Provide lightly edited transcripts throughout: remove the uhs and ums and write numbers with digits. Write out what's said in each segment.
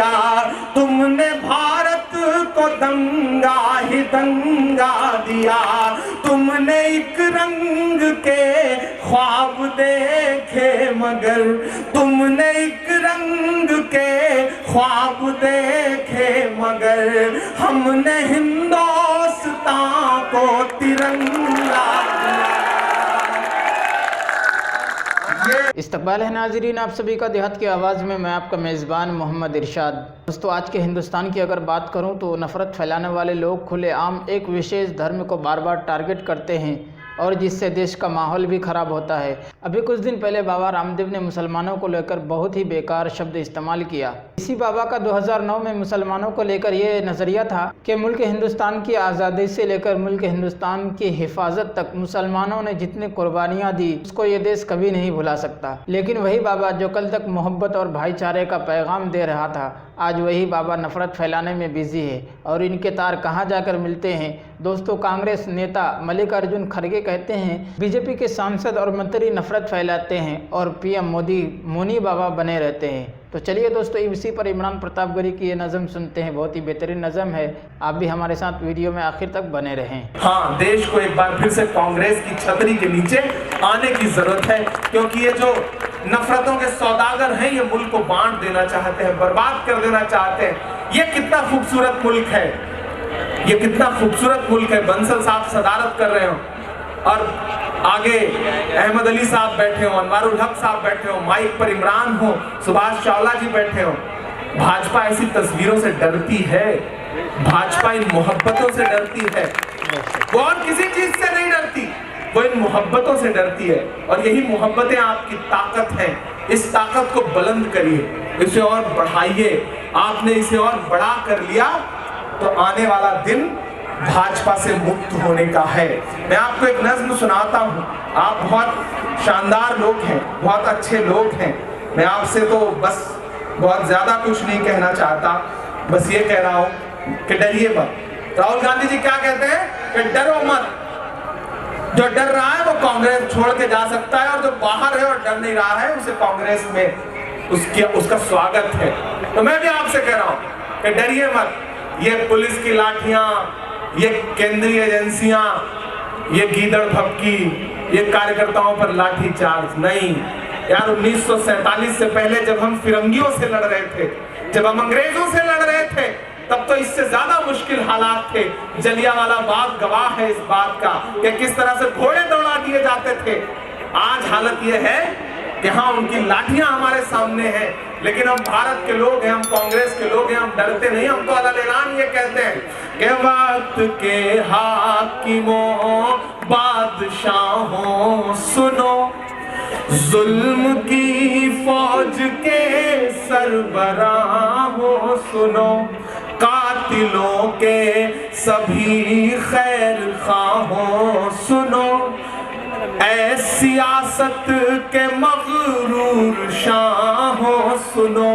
दिया, तुमने भारत को दंगा ही दंगा दिया। तुमने एक रंग के ख्वाब देखे मगर, तुमने एक रंग के ख्वाब देखे मगर, हमने हिंदुस्तान को तिरंगा। इस्तकबाल है नाज़रीन आप सभी का देहात की आवाज़ में, मैं आपका मेज़बान मोहम्मद इरशाद। दोस्तों, आज के हिंदुस्तान की अगर बात करूं तो नफ़रत फैलाने वाले लोग खुलेआम एक विशेष धर्म को बार बार टारगेट करते हैं और जिससे देश का माहौल भी ख़राब होता है। अभी कुछ दिन पहले बाबा रामदेव ने मुसलमानों को लेकर बहुत ही बेकार शब्द इस्तेमाल किया। इसी बाबा का 2009 में मुसलमानों को लेकर ये नज़रिया था कि मुल्क हिंदुस्तान की आज़ादी से लेकर मुल्क हिंदुस्तान की हिफाजत तक मुसलमानों ने जितनी कुर्बानियाँ दी उसको ये देश कभी नहीं भुला सकता। लेकिन वही बाबा जो कल तक मोहब्बत और भाईचारे का पैगाम दे रहा था, आज वही बाबा नफ़रत फैलाने में बिजी है। और इनके तार कहाँ जाकर मिलते हैं दोस्तों? कांग्रेस नेता मल्लिकार्जुन खड़गे कहते हैं बीजेपी के सांसद और मंत्री नफरत फैलाते हैं और पीएम मोदी मौनी बाबा बने रहते हैं। तो चलिए दोस्तों, इसी पर इमरान प्रतापगढ़ी की ये नज़म सुनते हैं। बहुत ही बेहतरीन नज़म है, आप भी हमारे साथ वीडियो में आखिर तक बने रहें। हाँ, देश को एक बार फिर से कांग्रेस की छतरी के नीचे आने की जरूरत है, क्योंकि ये जो नफरतों के सौदागर हैं ये मुल्क को बांट देना चाहते हैं, बर्बाद कर देना चाहते हैं। ये कितना खूबसूरत मुल्क है, ये कितना खूबसूरत मुल्क है। बंसल साहब सदारत कर रहे हो और आगे अहमद अली साहब बैठे हो, अनवारुल हक साहब बैठे हो, माइक पर इमरान हो, सुभाष चावला जी बैठे हो। भाजपा ऐसी तस्वीरों से डरती है, भाजपा इन मोहब्बतों से डरती है, वो और किसी चीज से नहीं डरती, वो इन मोहब्बतों से डरती है। और यही मोहब्बतें आपकी ताकत हैं। इस ताकत को बुलंद करिए, इसे और बढ़ाइए। आपने इसे और बड़ा कर लिया तो आने वाला दिन भाजपा से मुक्त होने का है। मैं आपको एक नज्म सुनाता हूँ। आप बहुत शानदार लोग हैं, बहुत अच्छे लोग हैं। मैं आपसे तो बस बहुत ज्यादा कुछ नहीं कहना चाहता, बस ये कह रहा हूँ कि डरिए मत। राहुल गांधी जी क्या कहते हैं कि डरो मत। जो डर रहा है वो कांग्रेस छोड़ के जा सकता है, और जो बाहर है और डर नहीं रहा है उसे कांग्रेस में उसका स्वागत है। तो मैं भी आपसे कह रहा हूँ कि डरिए मत। ये पुलिस की लाठियां, ये केंद्रीय एजेंसियां, ये गीदड़ भपकी, ये कार्यकर्ताओं पर लाठी चार्ज नहीं। यार 1947 से पहले जब हम फिरंगियों से लड़ रहे थे, जब हम अंग्रेजों से लड़ रहे थे, तब तो इससे ज्यादा मुश्किल हालात थे। जलियांवाला बाग गवाह है इस बात का कि किस तरह से घोड़े दौड़ा दिए जाते थे। आज हालत यह है कि हाँ, उनकी लाठियां हमारे सामने हैं, लेकिन हम भारत के लोग हैं, हम कांग्रेस के लोग हैं, हम डरते नहीं। हम तो अल्लाह ये कहते हैं कि वक्त के हाकिमों बादशाहों सुनो, जुल्म की फौज के सरबराहों सुनो, कातिलों के सभी खैर खाहों सुनो, ऐ सियासत के मगरूर शाहों सुनो।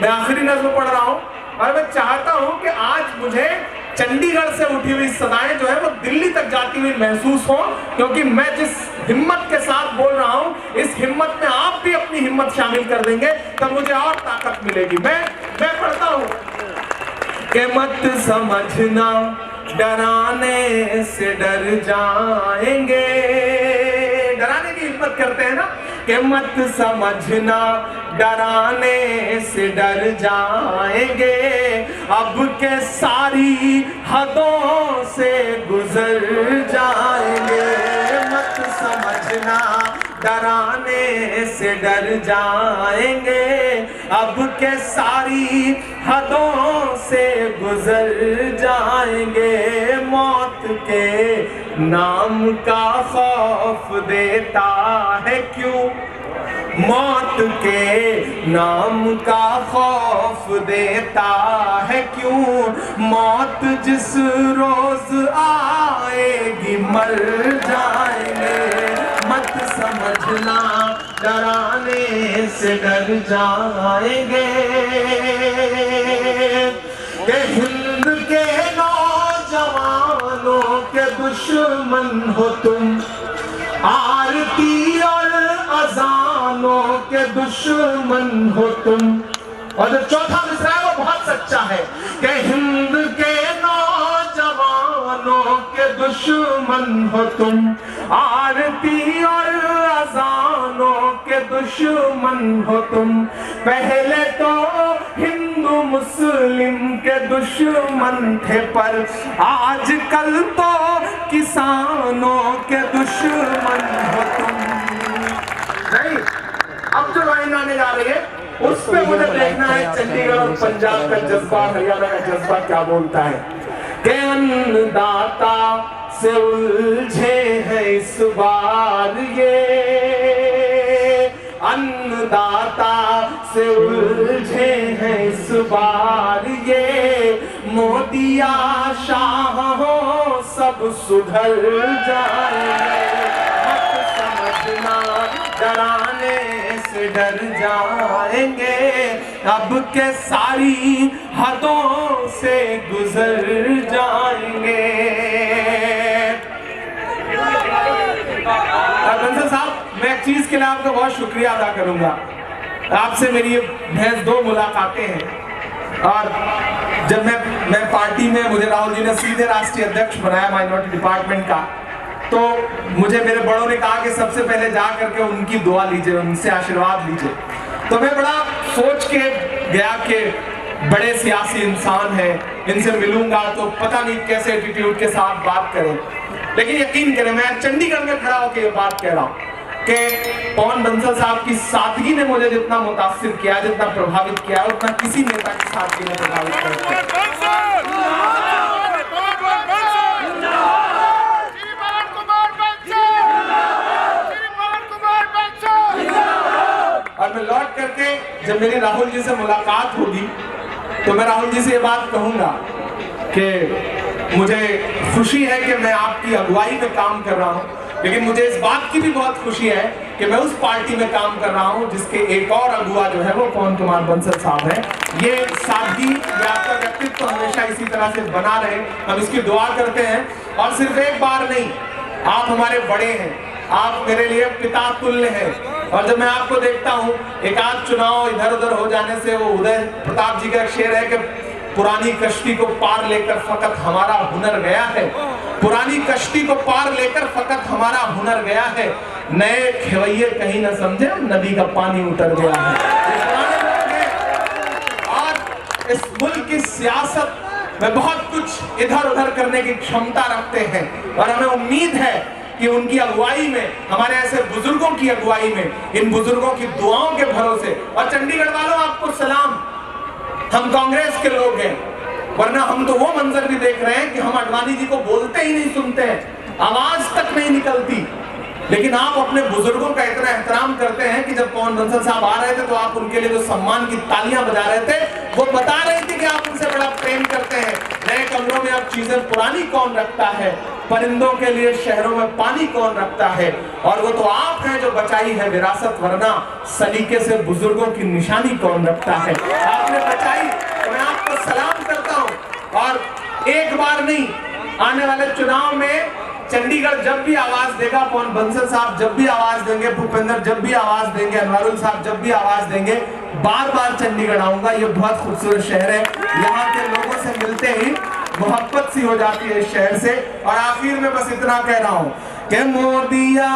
मैं आखिरी नज़्म पढ़ रहा हूँ और मैं चाहता हूँ कि आज मुझे चंडीगढ़ से उठी हुई सदाएं जो है वो दिल्ली तक जाती हुई महसूस हो, क्योंकि मैं जिस हिम्मत के साथ बोल रहा हूँ, इस हिम्मत में आप भी अपनी हिम्मत शामिल कर देंगे तब मुझे और ताकत मिलेगी। मैं पढ़ता हूँ कि मत समझना डराने से डर जाएंगे। डराने की हिम्मत करते हैं ना, कि मत समझना डराने से डर जाएंगे, अब के सारी हदों से गुजर जाएंगे। मत समझना डराने से डर जाएंगे, अब के सारी हदों से गुजर जाएंगे। मौत के नाम का खौफ देता है क्यों, मौत के नाम का खौफ देता है क्यों, मौत जिस रोज आएगी मर जाएंगे। मत समझना डराने से डर जाएंगे, कि हिंद के नौजवानों के दुश्मन हो तुम, आरती और अजानों के दुश्मन हो तुम। और जो चौथा मिसरा दुश्मन हो तुम, आरती और अजानों के दुश्मन हो तुम। पहले तो हिंदू मुस्लिम के दुश्मन थे, पर आजकल तो किसानों के दुश्मन हो तुम। नहीं, अब जो लाइन आने जा रही है उस पे मुझे देखना है चंडीगढ़ और पंजाब का जज्बा, हरियाणा का जज्बा क्या बोलता है। कि अन्नदाता से उलझे हैं इस बार ये, अन्नदाता से उलझे हैं इस बार ये, मोदिया शाह हो सब सुधर जाएंगे। मत समझना डराने से डर जाएंगे, अब के सारी हदों से गुजर जाएंगे। बंसल साहब, मैं एक चीज के लिए आपका बहुत शुक्रिया अदा करूंगा। आपसे मेरी ये महज 2 मुलाकातें हैं, और जब मैं पार्टी में, मुझे राहुल जी ने सीधे राष्ट्रीय अध्यक्ष बनाया माइनॉरिटी डिपार्टमेंट का, तो मुझे मेरे बड़ों ने कहा कि सबसे पहले जा करके उनकी दुआ लीजिए, उनसे आशीर्वाद लीजिए। तो मैं बड़ा सोच के गया कि बड़े सियासी इंसान हैं, इनसे मिलूंगा तो पता नहीं कैसे एटीट्यूड के साथ बात करें। लेकिन यकीन करें, मैं चंडीगढ़ में खड़ा होकर ये बात कह रहा हूं कि पवन बंसल साहब की सादगी ने मुझे जितना मुतासिर किया, जितना प्रभावित किया, उतना किसी नेता की सादगी ने प्रभावित किया। और मैं लौट करके जब मेरी राहुल जी से मुलाकात होगी तो मैं राहुल जी से ये बात कहूंगा कि मुझे खुशी है कि मैं आपकी अगुवाई में काम कर रहा हूं, लेकिन मुझे इस बात की भी बहुत खुशी है कि मैं उस पार्टी में काम कर रहा हूं जिसके एक और अगुवा जो है वो पवन कुमार बंसल साहब है। ये सादगी, ये आपका व्यक्तित्व हमेशा इसी तरह से बना रहे, हम इसकी दुआ करते हैं। और सिर्फ एक बार नहीं, आप हमारे बड़े हैं, आप मेरे लिए पिता तुल्य हैं। और जब मैं आपको देखता हूं, एक आध चुनाव इधर उधर हो जाने से, वो उदय प्रताप जी का एक शेर है कि पुरानी कश्ती को पार लेकर फकत हमारा हुनर गया है, पुरानी कश्ती को पार लेकर फकत हमारा हुनर गया है, नए खेवैये कहीं न समझे नदी का पानी उतर गया है। ये पुराने लोग हैं और इस मुल्क की सियासत में बहुत कुछ इधर उधर करने की क्षमता रखते हैं, और हमें उम्मीद है कि उनकी अगुवाई में, हमारे ऐसे बुजुर्गों की अगुवाई में, इन बुजुर्गों की दुआओं के भरोसे। और चंडीगढ़ वालों, आपको सलाम, हम कांग्रेस के लोग हैं, वरना हम तो वो मंजर भी देख रहे हैं कि हम अडवाणी जी को बोलते ही नहीं सुनते हैं, आवाज तक नहीं निकलती। लेकिन आप अपने बुजुर्गों का इतना एहतराम करते हैं कि जब पवन बंसल साहब आ रहे थे तो आप उनके लिए जो सम्मान की तालियां बजा रहे थे, वो बता रहे थे कि आप उनसे बड़ा प्रेम करते हैं। नए कमरों में अब चीजें पुरानी कौन रखता है, परिंदों के लिए शहरों में पानी कौन रखता है, और वो तो आप हैं जो बचाई है विरासत, वरना सलीके से बुजुर्गों की निशानी कौन रखता है। आपने बचाई, तो मैं आपको सलाम करता हूं। और एक बार नहीं, आने वाले चुनाव में चंडीगढ़ जब भी आवाज देगा, पवन बंसल साहब जब भी आवाज देंगे, भूपेंद्र जब भी आवाज देंगे, अनवरुल साहब जब भी आवाज देंगे, बार बार चंडीगढ़ आऊंगा। ये बहुत खूबसूरत शहर है, यहाँ के लोगों से मिलते ही मोहब्बत सी हो जाती है इस शहर से। और आखिर में बस इतना कह रहा हूँ कि मोदिया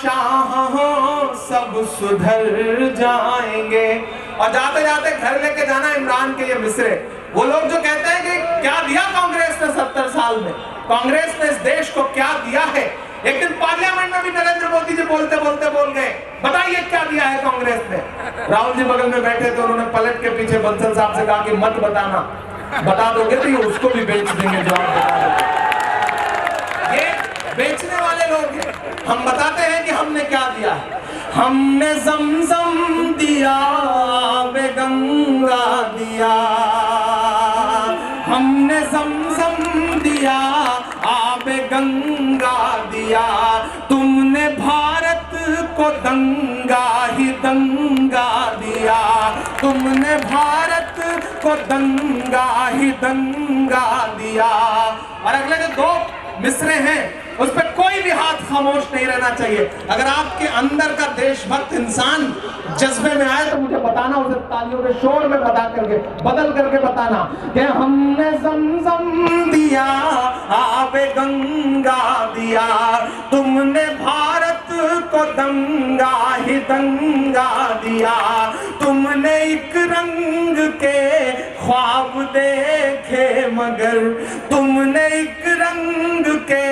शाह हो सब सुधर जाएंगे। और जाते जाते घर लेके जाना इमरान के ये मिसरे, वो लोग जो कहते हैं कि क्या दिया कांग्रेस ने 70 साल में, कांग्रेस ने इस देश को क्या दिया है। एक दिन पार्लियामेंट में भी नरेंद्र मोदी जी बोलते बोलते बोल गए, बताइए क्या दिया है कांग्रेस ने। राहुल जी बगल में बैठे थे, उन्होंने पलट के पीछे बंसल साहब से कहा कि मत बताना, बता दोगे तो ये उसको भी बेच देंगे जो आप बता दोगे। ये बेचने वाले लोग हैं। हम बताते हैं कि हमने क्या दिया है। हमने ज़मज़म दिया, वे गंगा दिया, हमने ज़मज़म दिया, आबे गंगा दिया, तुमने भारत को दंगा ही दंगा दिया, तुमने भारत को दंगा ही दंगा दिया। और अगले जो 2 मिसरे हैं उस पर कोई भी हाथ खामोश नहीं रहना चाहिए। अगर आपके अंदर का देशभक्त इंसान जज्बे में आए तो मुझे बताना, उसे तालियों के शोर में बदल करके बताना कि हमने ज़मज़म दिया, आबे गंगा दिया, तुमने भारत को दंगा ही दंगा दिया, तुमने एक रंग के ख्वाब देखे मगर, तुमने एक रंग के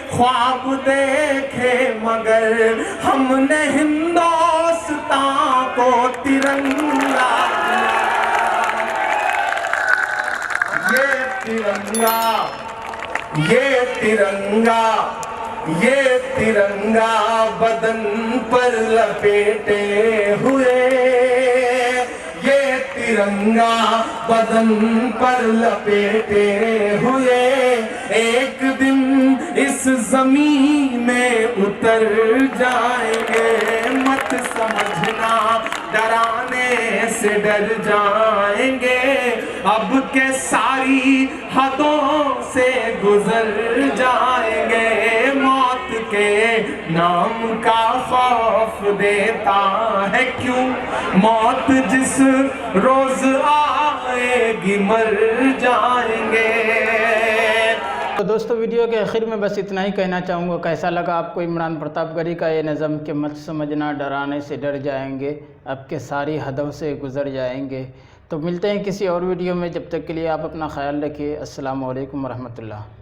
ख्वाब देखे मगर, हमने हिंदुस्तान को तिरंगा दिया। ये तिरंगा, ये तिरंगा, ये तिरंगा बदन पर लपेटे हुए, ये तिरंगा बदन पर लपेटे हुए, एक दिन इस जमीन में उतर जाएंगे, मत समझना डराने से डर जाएंगे, अब के सारी हदों से गुजर जाएंगे, मौत के नाम का खौफ देता है क्यों, मौत जिस रोज आएगी मर जाएंगे। तो दोस्तों वीडियो के आखिर में बस इतना ही कहना चाहूँगा, कैसा लगा आपको इमरान प्रतापगढ़ी का ये नज़म कि मत समझना डराने से डर जाएंगे, अब के सारी हदों से गुजर जाएंगे। तो मिलते हैं किसी और वीडियो में, जब तक के लिए आप अपना ख्याल रखिए। अस्सलाम वालेकुम रहमतुल्लाह।